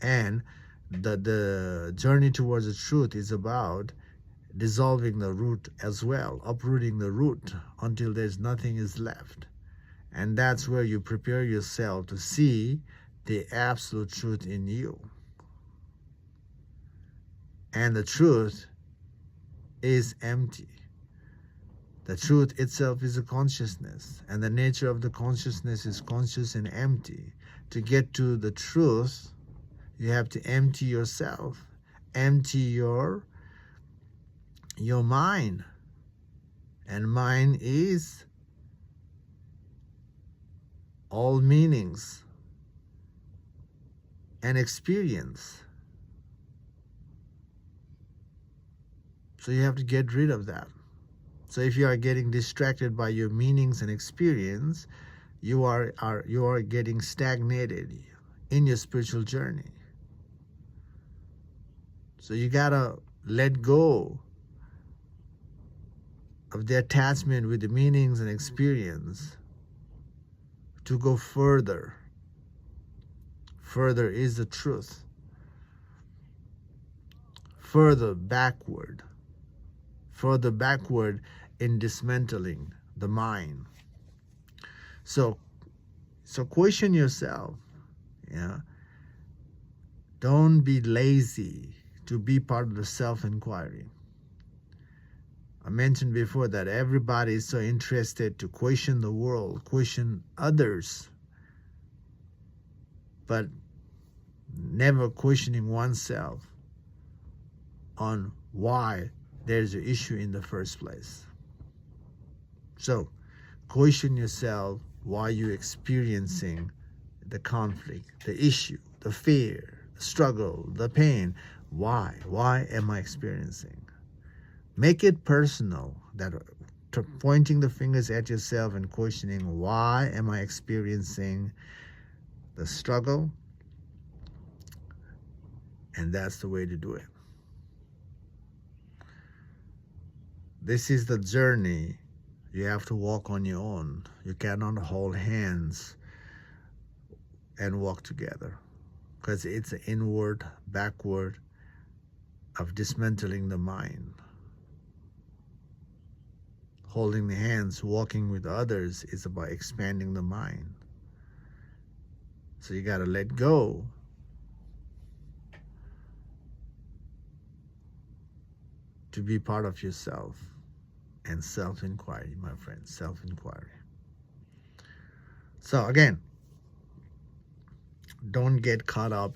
And the journey towards the truth is about dissolving the root as well, uprooting the root until there's nothing is left. And that's where you prepare yourself to see the absolute truth in you. And the truth is empty. The truth itself is a consciousness, and the nature of the consciousness is conscious and empty. To get to the truth, you have to empty yourself, empty your mind. And mind is all meanings and experience. So you have to get rid of that. So if you are getting distracted by your meanings and experience, you are getting stagnated in your spiritual journey. So you gotta let go of the attachment with the meanings and experience to go further. Further is the truth. Further backward in dismantling the mind. So question yourself. Yeah. Don't be lazy to be part of the self-inquiry. I mentioned before that everybody is so interested to question the world, question others, but never questioning oneself on why there's an issue in the first place. So question yourself why you're experiencing the conflict, the issue, the fear, the struggle, the pain. Why? Why am I experiencing? Make it personal, that pointing the fingers at yourself and questioning, why am I experiencing the struggle? And that's the way to do it. This is the journey. You have to walk on your own. You cannot hold hands and walk together, because it's an inward, backward of dismantling the mind. Holding the hands, walking with others is about expanding the mind. So you got to let go to be part of yourself. And self-inquiry, my friends, self-inquiry. So again, don't get caught up